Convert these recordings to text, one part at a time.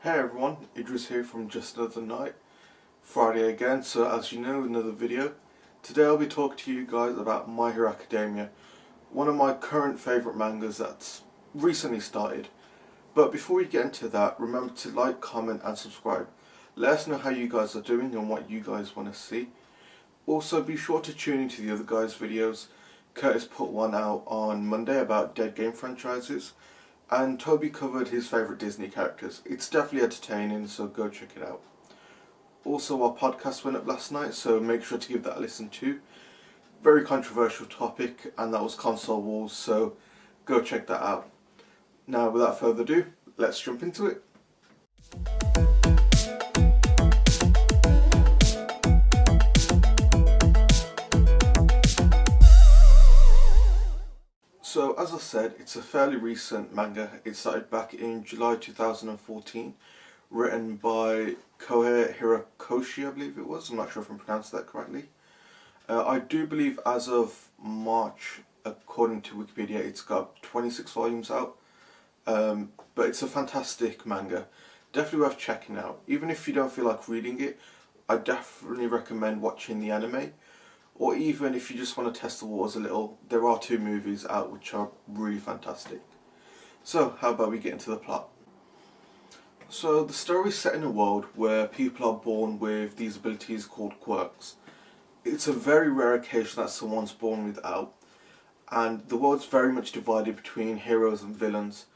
Hey everyone, Idris here from Just Another Night. Friday again, so as you know, another video. Today I'll be talking to you guys about My Hero Academia, one of my current favourite mangas that's recently started. But before we get into that, remember to like, comment and subscribe. Let us know how you guys are doing and what you guys want to see. Also be sure to tune into the other guys' videos. Curtis put one out on Monday about dead game franchises. And Toby covered his favourite Disney characters. It's definitely entertaining, so go check it out. Also, our podcast went up last night, so make sure to give that a listen too. Very controversial topic, and that was console wars, so go check that out. Now, without further ado, let's jump into it. So, as I said, it's a fairly recent manga. It started back in July 2014, written by Kohei Hirokoshi, I believe it was. I'm not sure if I'm pronouncing that correctly. I do believe as of March, according to Wikipedia, it's got 26 volumes out. But it's a fantastic manga. Definitely worth checking out. Even if you don't feel like reading it, I definitely recommend watching the anime. Or even if you just want to test the waters a little, there are 2 movies out which are really fantastic. So, how about we get into the plot? So, the story is set in a world where people are born with these abilities called quirks. It's a very rare occasion that someone's born without, and the world's very much divided between heroes and villains.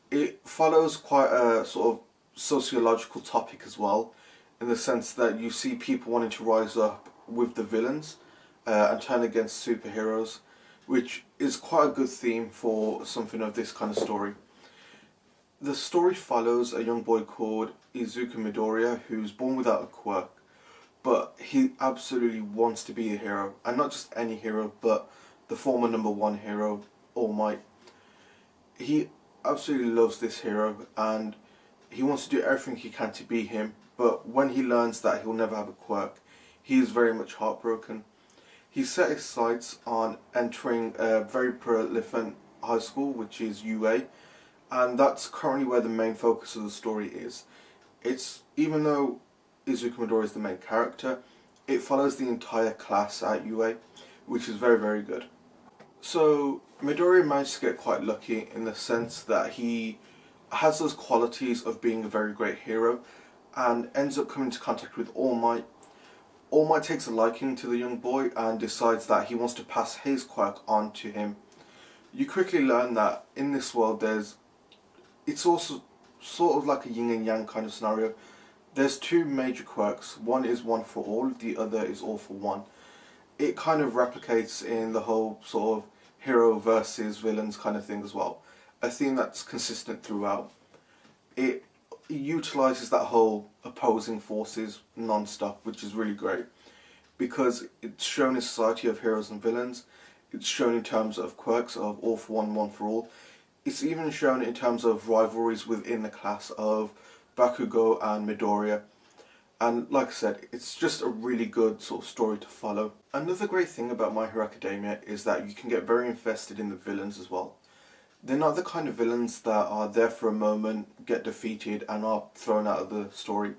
It follows quite a sort of sociological topic as well, in the sense that you see people wanting to rise up with the villains and turn against superheroes, which is quite a good theme for something of this kind of story. The story follows a young boy called Izuku Midoriya who's born without a quirk, but he absolutely wants to be a hero, and not just any hero, but the former #1 hero, All Might. He absolutely loves this hero and he wants to do everything he can to be him, but when he learns that he'll never have a quirk, he is very much heartbroken. He set his sights on entering a very prolific high school, which is UA, and that's currently where the main focus of the story is. Even though Izuku Midoriya is the main character, it follows the entire class at UA, which is very, very good. So, Midoriya managed to get quite lucky in the sense that he has those qualities of being a very great hero and ends up coming into contact with All Might. All Might takes a liking to the young boy and decides that he wants to pass his quirk on to him. You quickly learn that in this world it's also sort of like a yin and yang kind of scenario. There's 2 major quirks. One is one for all, the other is all for one. It kind of replicates in the whole sort of hero versus villains kind of thing as well. A theme that's consistent throughout. It utilises that whole opposing forces non-stop, which is really great, because it's shown a society of heroes and villains. It's shown in terms of quirks of all for one, one for all. It's even shown in terms of rivalries within the class of Bakugo and Midoriya. And like I said, it's just a really good sort of story to follow. Another great thing about My Hero Academia is that you can get very invested in the villains as well. They're not the kind of villains that are there for a moment, get defeated and are thrown out of the story.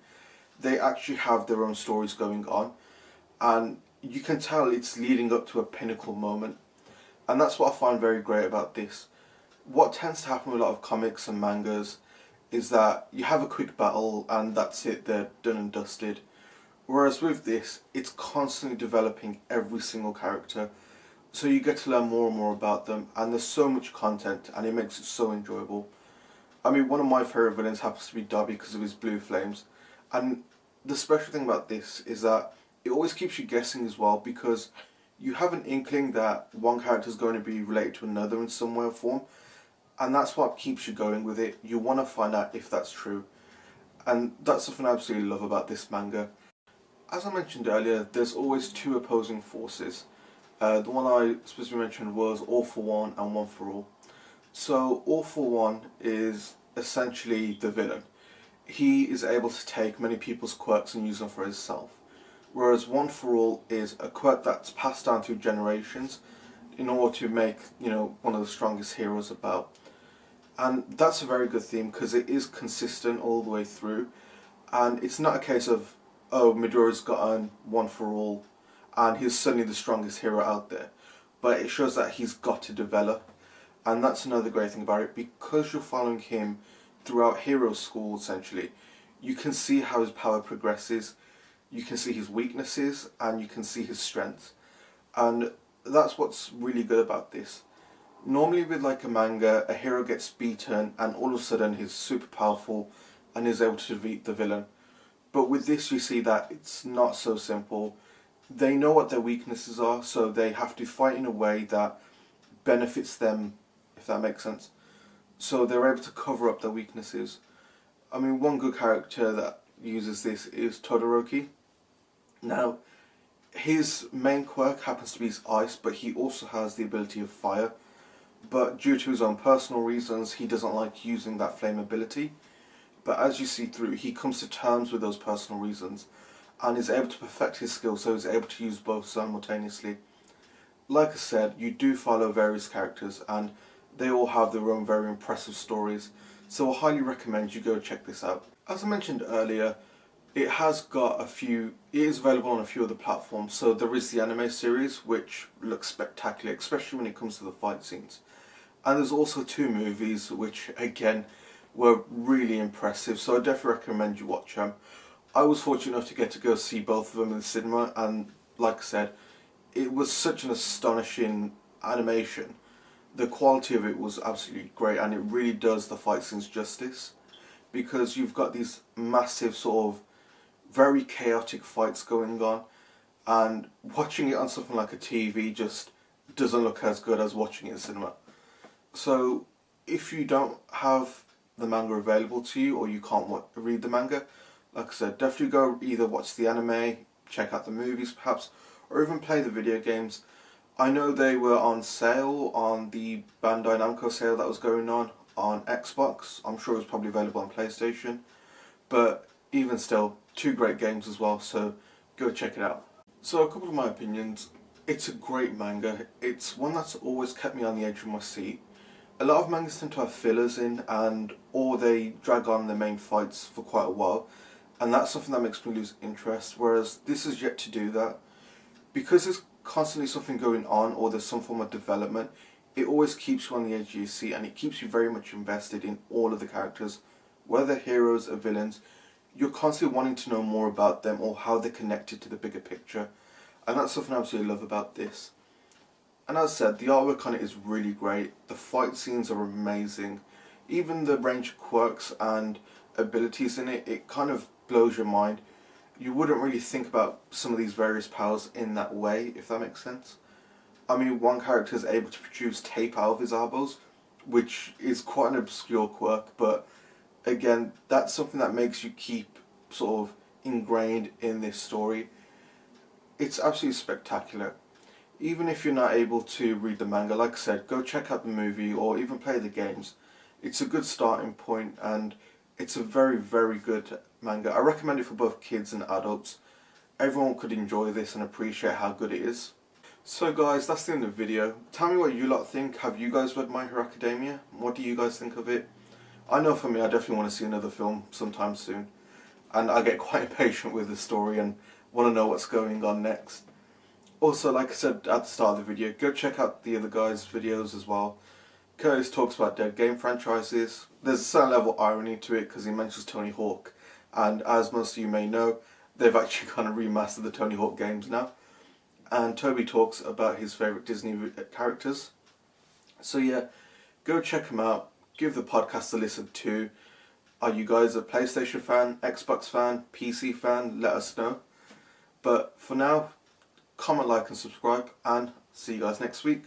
They actually have their own stories going on, and you can tell it's leading up to a pinnacle moment. And that's what I find very great about this. What tends to happen with a lot of comics and mangas is that you have a quick battle and that's it, they're done and dusted. Whereas with this, it's constantly developing every single character. So you get to learn more and more about them, and there's so much content and it makes it so enjoyable. I mean, one of my favourite villains happens to be Dobby because of his blue flames. And the special thing about this is that it always keeps you guessing as well, because you have an inkling that one character is going to be related to another in some way or form. And that's what keeps you going with it. You want to find out if that's true. And that's something I absolutely love about this manga. As I mentioned earlier, there's always 2 opposing forces. The one I specifically mentioned was All for One and One for All. So All for One is essentially the villain. He is able to take many people's quirks and use them for himself. Whereas One for All is a quirk that's passed down through generations in order to make, one of the strongest heroes about. And that's a very good theme because it is consistent all the way through. And it's not a case of, oh, Midoriya's gotten one for all and he's suddenly the strongest hero out there. But it shows that he's got to develop. And that's another great thing about it. Because you're following him throughout hero school, essentially, you can see how his power progresses. You can see his weaknesses and you can see his strengths. And that's what's really good about this. Normally with like a manga, a hero gets beaten and all of a sudden he's super powerful and is able to defeat the villain. But with this you see that it's not so simple. They know what their weaknesses are, so they have to fight in a way that benefits them, if that makes sense. So they're able to cover up their weaknesses. I mean, one good character that uses this is Todoroki. Now, his main quirk happens to be his ice, but he also has the ability of fire. But due to his own personal reasons, he doesn't like using that flame ability. But as you see through, he comes to terms with those personal reasons and is able to perfect his skill, so he's able to use both simultaneously. Like I said, you do follow various characters and they all have their own very impressive stories, so I highly recommend you go check this out. As I mentioned earlier, it is available on a few other platforms. So there is the anime series, which looks spectacular, especially when it comes to the fight scenes. And there's also 2 movies, which again were really impressive, so I definitely recommend you watch them. I was fortunate enough to get to go see both of them in the cinema, and like I said, it was such an astonishing animation. The quality of it was absolutely great, and it really does the fight scenes justice, because you've got these massive sort of very chaotic fights going on, and watching it on something like a TV just doesn't look as good as watching it in cinema. So if you don't have the manga available to you, or you can't read the manga, like I said, definitely go either watch the anime, check out the movies perhaps, or even play the video games. I know they were on sale on the Bandai Namco sale that was going on Xbox. I'm sure it was probably available on PlayStation, but even still, 2 great games as well, so go check it out. So a couple of my opinions. It's a great manga. It's one that's always kept me on the edge of my seat. A lot of mangas tend to have fillers in, or they drag on the main fights for quite a while, and that's something that makes me lose interest, whereas this is yet to do that. Because there's constantly something going on, or there's some form of development, it always keeps you on the edge of your seat, and it keeps you very much invested in all of the characters, whether heroes or villains. You're constantly wanting to know more about them, or how they're connected to the bigger picture, and that's something I absolutely love about this. And as I said, the artwork on it is really great, the fight scenes are amazing, even the range of quirks and abilities in it, it kind of blows your mind. You wouldn't really think about some of these various powers in that way, if that makes sense. I mean, one character is able to produce tape out of his elbows, which is quite an obscure quirk, but again, that's something that makes you keep sort of ingrained in this story. It's absolutely spectacular. Even if you're not able to read the manga, like I said, go check out the movie or even play the games. It's a good starting point, and it's a very, very good manga. I recommend it for both kids and adults. Everyone could enjoy this and appreciate how good it is. So guys, that's the end of the video. Tell me what you lot think. Have you guys read My Hero Academia? What do you guys think of it? I know for me, I definitely want to see another film sometime soon. And I get quite impatient with the story and want to know what's going on next. Also, like I said at the start of the video, go check out the other guys' videos as well. Curtis talks about dead game franchises. There's a certain level of irony to it because he mentions Tony Hawk. And as most of you may know, they've actually kind of remastered the Tony Hawk games now. And Toby talks about his favourite Disney characters. So yeah, go check them out. Give the podcast a listen too. Are you guys a PlayStation fan, Xbox fan, PC fan? Let us know. But for now, comment, like and subscribe, and see you guys next week.